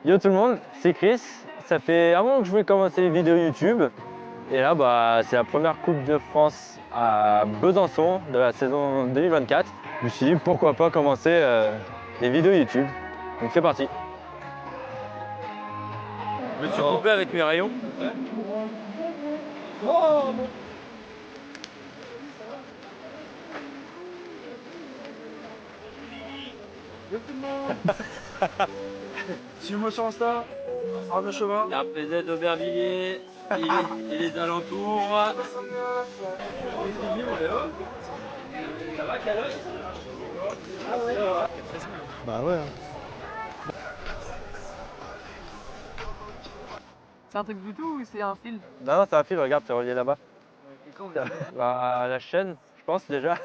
Yo tout le monde, c'est Chris. Ça fait un moment que je voulais commencer les vidéos YouTube. Et là, c'est la première Coupe de France à Besançon de la saison 2024. Je me suis dit pourquoi pas commencer les vidéos YouTube. Donc c'est parti. Je me suis coupé avec mes rayons. Oh, bon. Suis-moi sur Insta, Arnaud Chauvin. RPZ d'Aubervilliers et les alentours. Ça va, Calotte? Bah ouais. C'est un truc Bluetooth ou c'est un fil? Non, c'est un fil, regarde, c'est relié là-bas. Et quand vous avez... À la chaîne, je pense déjà.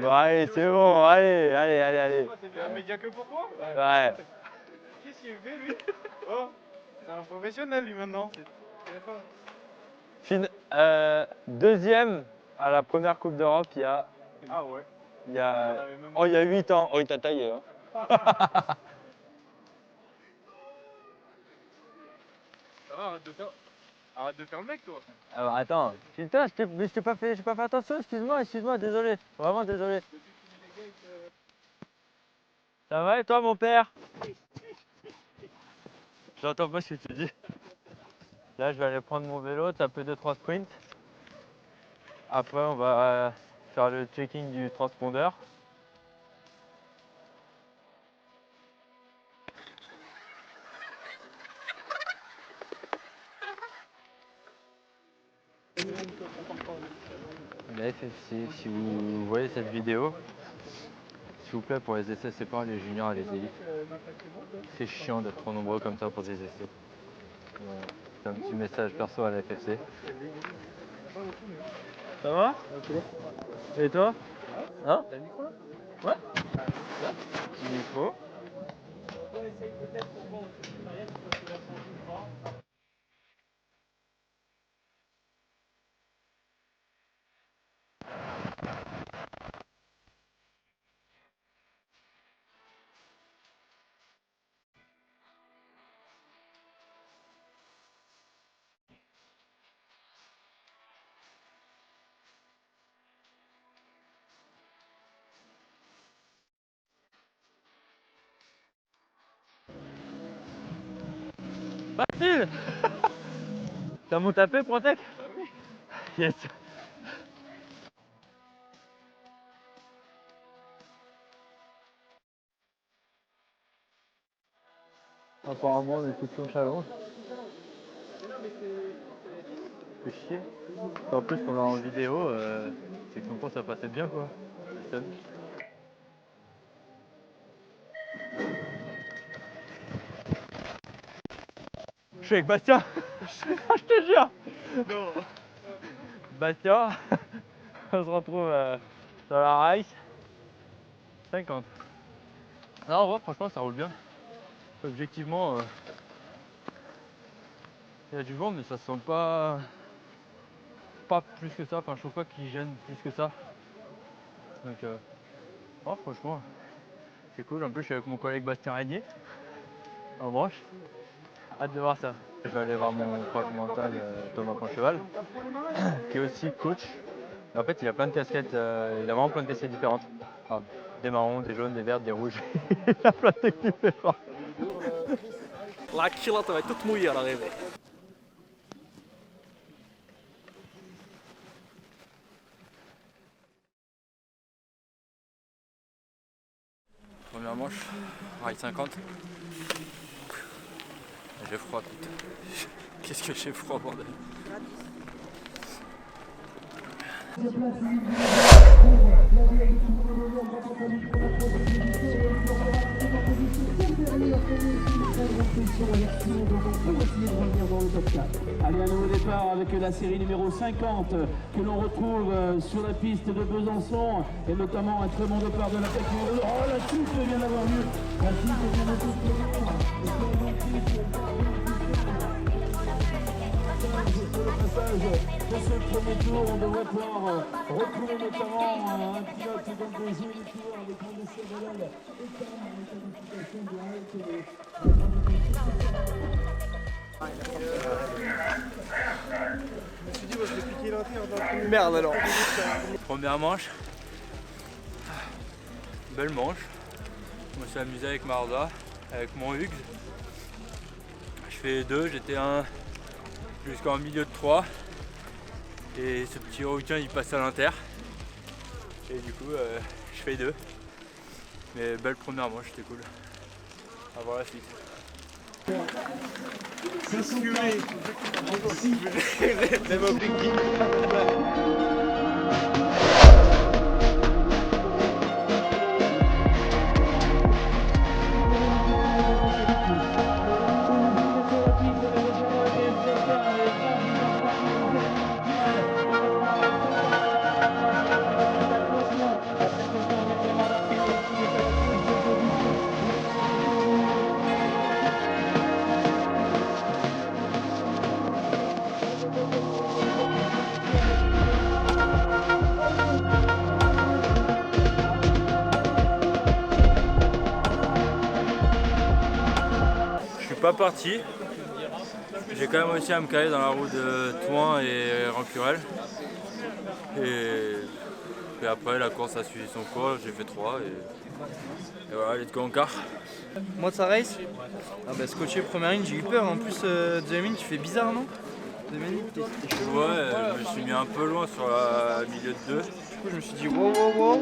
Bon, allez, c'est bon, allez. C'est un média que pour toi? Ouais. Qu'est-ce qu'il fait lui? Oh, c'est un professionnel lui maintenant. Deuxième à la première Coupe d'Europe il y a. Ah ouais. Il y a 8 ans. Oh, il t'a taillé. Hein. Ça va, arrête de faire le mec toi. Alors attends, putain, j'ai pas fait attention, excuse-moi, désolé. Vraiment désolé. Ça va et toi mon père? J'entends pas ce que tu dis. Là je vais aller prendre mon vélo, taper 2-3 sprints. Après on va faire le checking du transpondeur. La FFC, si vous voyez cette vidéo, s'il vous plaît pour les essais séparés, les juniors et les élites. C'est chiant d'être trop nombreux comme ça pour des essais. C'est un petit message perso à la FFC. Ça va? Et toi? Hein? T'as le micro là? Ouais? Là? Petit micro. Facile! T'as mon tapé, Protec? Yes! Apparemment, on est tous au challenge. Fait chier. En plus, qu'on l'a en vidéo, c'est que son cours ça passait bien quoi. Je suis avec Bastien! Je te jure! Non. Bastien, on se retrouve sur la race 50. Non, en vrai, franchement, ça roule bien. Objectivement, il y a du vent, mais ça se sent pas plus que ça. Enfin, je trouve pas qu'il gêne plus que ça. Donc, oh, franchement, c'est cool. En plus, je suis avec mon collègue Bastien Régnier en branche. Hâte de voir ça. Je vais aller voir mon prof mental Thomas Pancheval, qui est aussi coach. En fait, il a plein de casquettes, il a vraiment plein de casquettes différentes. Enfin, des marrons, des jaunes, des verts, des rouges. Il a plein de trucs différents. La axilata vai tudo molhar à rêver. Première manche, rail 50. J'ai froid, putain. Qu'est-ce que j'ai froid, bordel. Allez, un nouveau départ avec la série numéro 50 que l'on retrouve sur la piste de Besançon et notamment un très bon départ de la tête. Oh, la chute vient d'avoir lieu. La chute vient d'avoir lieu. Juste le passage de ce premier tour, on devrait pouvoir retrouver notamment un pilote donc de Génie Tour avec un essai de l'aile et quand même la qualification de Merde alors. Première manche. Belle manche. Je me suis amusé avec Marza, avec mon Hugues. Je fais 2, j'étais jusqu'en milieu de 3. Et ce petit rouquin il passe à l'inter. Et du coup je fais 2. Mais belle première manche, c'était cool. À voir la suite. Pas parti. J'ai quand même réussi à me caler dans la roue de Thouin et Rancurel. Et après la course a suivi son cours, j'ai fait 3 et voilà, let's go en quart. Moi de sa race, scotché première ligne, j'ai eu peur. En plus, deuxième ligne, tu fais bizarre, non? Deuxième ligne, t'es chaud. Ouais, je me suis mis un peu loin sur la milieu de 2. Du coup, je me suis dit wow, wow, wow.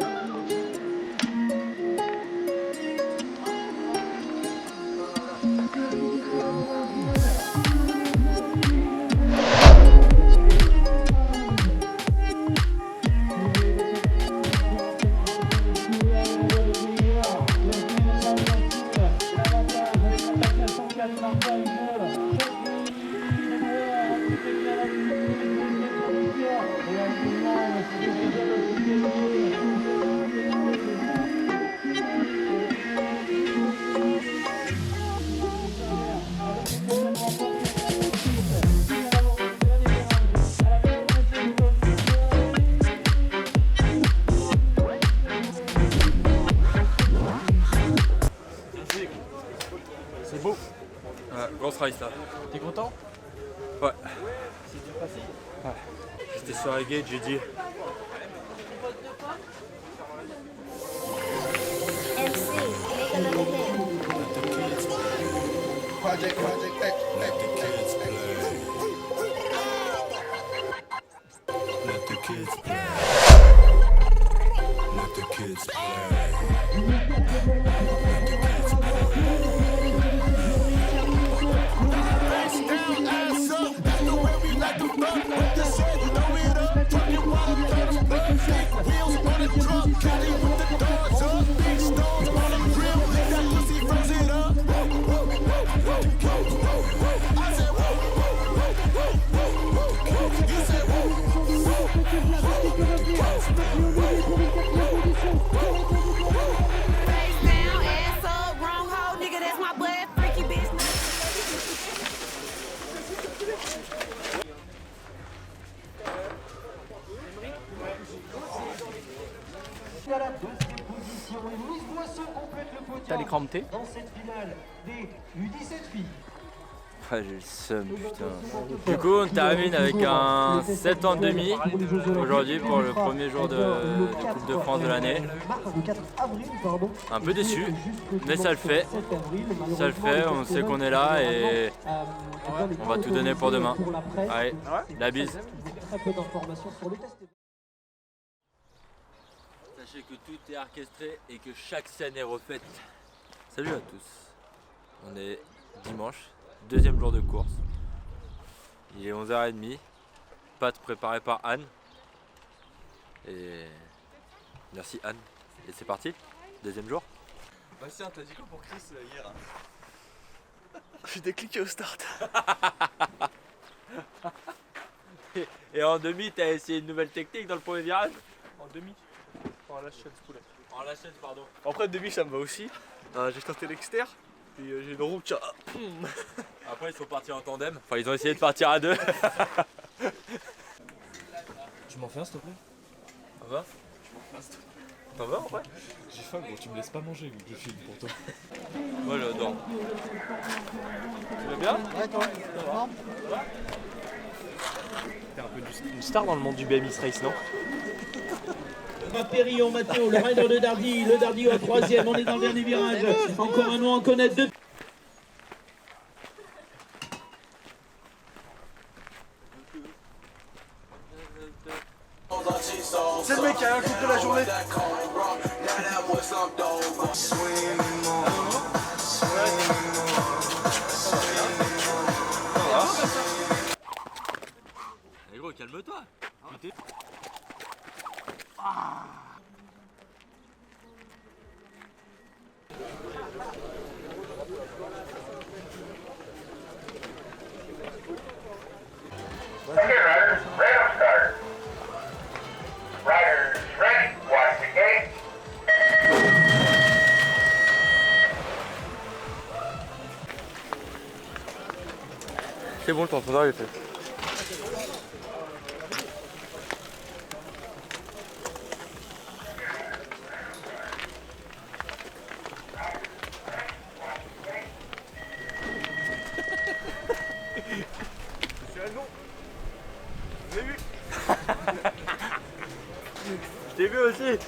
C'est beau. Ouais, grosse race là. T'es content? Ouais. C'est bien passé? Ouais. J'étais sur la gate, j'ai dit. Project X, let the kids play. Let the kids play. Let the kids play. Ass up, that's the way we like to fuck. With the shit, throw it up, talking wild thugs, big wheels on the truck, Cali with the doors up, big stones on the grill, that pussy froze it up. I said, whoa, you said, whoa. Face down, ass up, wrong hoe, nigga, that's my blood, freaky bitch. T'as les crampes dans cette finale des U17 filles. Ouais, j'ai le seum, putain. Du coup, on termine avec un 7 ans demi aujourd'hui pour le premier jour de Coupe de France de l'année. Un peu déçu, mais ça le fait. Ça le fait, on sait qu'on est là et on va tout donner pour demain. Allez, la bise. Sachez que tout est orchestré et que chaque scène est refaite. Salut à tous. On est dimanche. Deuxième jour de course. Il est 11h30. Pâte préparée par Anne. Et merci Anne. Et c'est parti. Deuxième jour. Bastien, t'as dit quoi pour Chris hier? J'ai décliqué au start. Et en demi, t'as essayé une nouvelle technique dans le premier virage? En demi. En la chaîne poulet. En la chaîne, pardon. Après demi ça me va aussi. J'ai tenté l'extérieur. Puis j'ai une roue qui a... Après ils sont partis en tandem, enfin ils ont essayé de partir à deux. Tu m'en fais un s'il te plaît? Ça va? Ça va en vrai? J'ai faim gros, tu me laisses pas manger vu que je filme pour toi. Moi j'adore. Tu vas bien? Ouais toi? T'es un peu une star dans le monde du BMX Race, non? Périllon, Mathéo, le rider de Dardy, le Dardy au troisième, on est dans le dernier virage. Encore un nom en connaître deux. C'est le mec qui a rien compris la journée. Eh gros, calme-toi. Riders, radar start. Riders ready, watch the gate. C'est bon, le temps il est fait. Je t'ai vu aussi.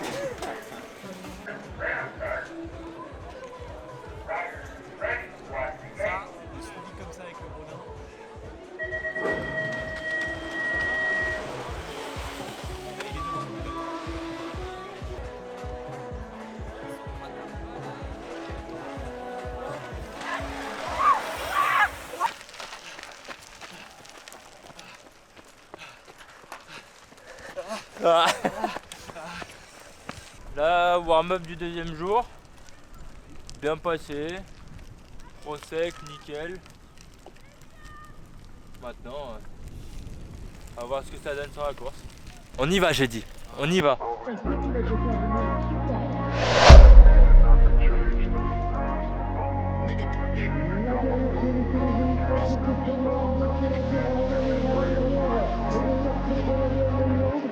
Là, warm-up du deuxième jour. Bien passé. Trop sec, nickel. Maintenant, on va voir ce que ça donne sur la course. On y va, j'ai dit. On y va.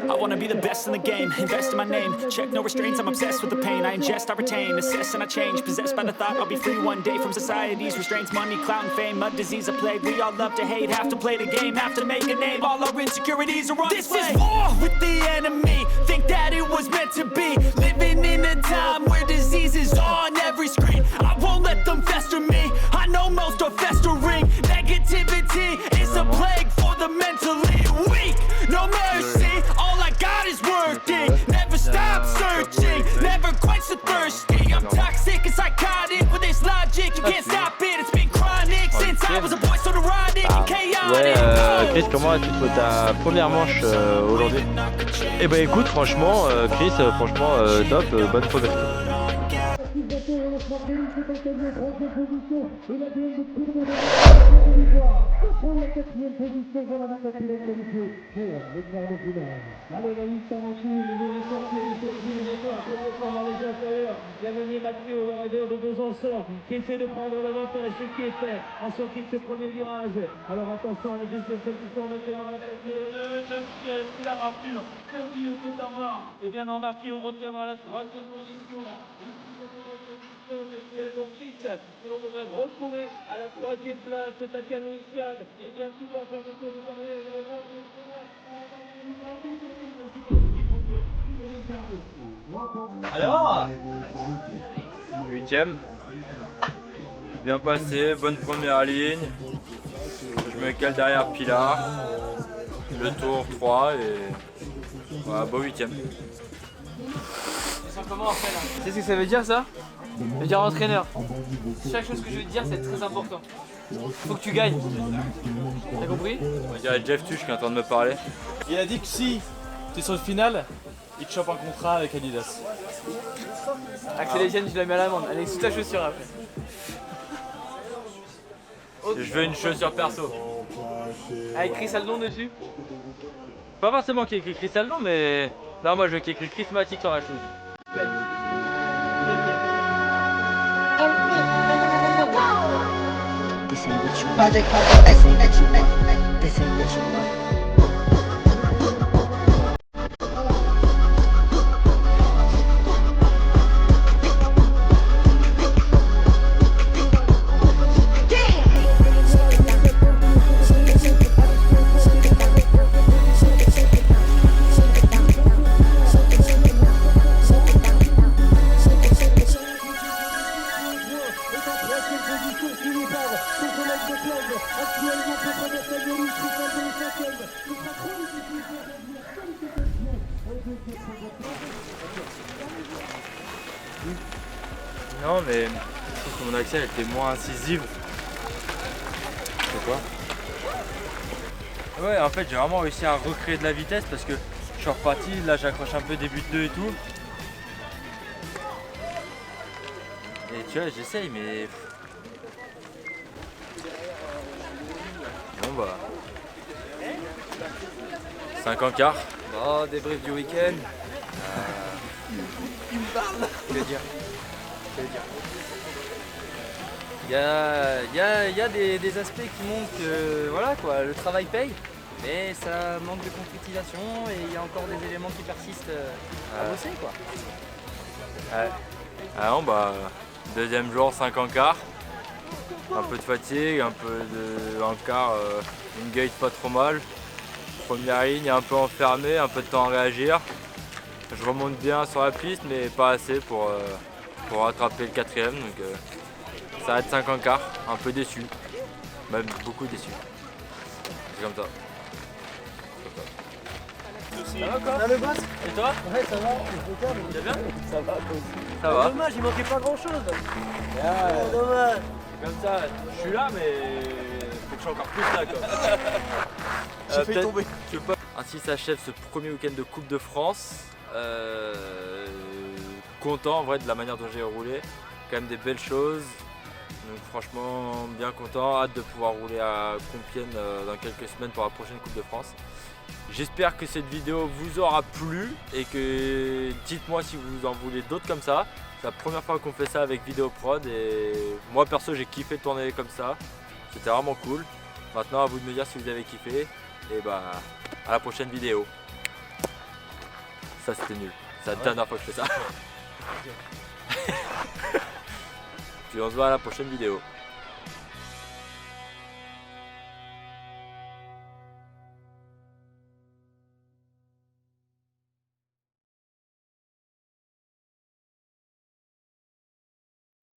I wanna be the best in the game, invest in my name. Check no restraints, I'm obsessed with the pain. I ingest, I retain, assess and I change. Possessed by the thought I'll be free one day from society's restraints. Money, clout and fame, a disease, a plague. We all love to hate, have to play the game, have to make a name. All our insecurities are on display. This is war with the enemy, think that it was meant to be. Living in a time where disease is on every screen. I won't let them fester me, I know most are festering. Negativity is a plague for the mentally weak. No mercy, all I got is working. Never stop searching, never quite so thirsty. I'm toxic and psychotic with this logic. You can't stop it, it's been chronic since I was a boy, so neurotic and chaotic. Ouais, Chris, comment as-tu trouvé ta première manche aujourd'hui? Eh ben écoute, franchement, Chris, franchement, top, bonne progression. Prendre la quatrième position pour la qualifiée. Le quart de finale. Allez, la liste en dessous, il est sorti, il est sorti, dans les inférieurs. Il y a venu Mathieu, le rider de Besançon, qui essaie de prendre l'avantage, ce qui est fait en sortie de ce premier virage. Alors attention à la deuxième position, maintenant la quatrième, la rapure, Sergio Coutama, et bien embarqué, on revient à la troisième position. Et on devrait retrouver à la troisième place de Tatiana Luciane. Et bien souvent, ça me fait Alors 8ème. Bien passé, bonne première ligne. Je me cale derrière Pilar. Le tour 3 et voilà, beau 8ème. Comment après là? Tu sais ce que ça veut dire ça? Ça veut dire entraîneur. Chaque chose que je vais te dire c'est très important. Faut que tu gagnes. T'as compris? On dirait Jeff Tuch qui est en train de me parler. Il a dit que si t'es sur le final, il te chope un contrat avec Adidas. Axel Etienne, je la mets à l'amende. Elle est sous ta chaussure après. Je veux une chaussure perso. Avec Chris Aldon dessus? Pas forcément qui écrit Chris Aldon, mais non, moi je veux qu'il écrit Chris Matic sur la chose. This ain't what you want. This ain't what you want. This ain't what you want. Non mais je trouve que mon accès était moins incisive. C'est quoi? Ouais, en fait j'ai vraiment réussi à recréer de la vitesse parce que je suis reparti, là j'accroche un peu début de 2 et tout. Et tu vois, j'essaye mais... Bon bah... 5 en quart. Bon, débrief du week-end. Que dire? Il y a des aspects qui montrent que voilà quoi, le travail paye, mais ça manque de concrétisation et il y a encore des éléments qui persistent à bosser quoi. Ouais. Ah non bah, deuxième jour 5 en quart. Un peu de fatigue, un peu de en quart, une gate pas trop mal. Première ligne un peu enfermée, un peu de temps à réagir. Je remonte bien sur la piste mais pas assez pour rattraper le quatrième. Donc ça va être 5 en quart, un peu déçu. Même beaucoup déçu. C'est comme ça. Ça va quoi? Ça le boss? Et toi? Ouais ça va, c'est bien? Ça va toi aussi. Ça va. Dommage, il manquait pas grand chose. Dommage. Comme ça, je suis là mais faut que je sois encore plus là quoi. J'ai fait tomber. Ainsi s'achève ce premier week-end de Coupe de France. Content en vrai de la manière dont j'ai roulé. Quand même des belles choses. Donc franchement bien content, hâte de pouvoir rouler à Compiègne dans quelques semaines pour la prochaine Coupe de France. J'espère que cette vidéo vous aura plu et que dites-moi si vous en voulez d'autres comme ça. C'est la première fois qu'on fait ça avec Vidéoprod et moi perso j'ai kiffé tourner comme ça. C'était vraiment cool. Maintenant à vous de me dire si vous avez kiffé et bah à la prochaine vidéo. Ça c'était nul, c'est la dernière fois que je fais ça. Puis on se voit à la prochaine vidéo.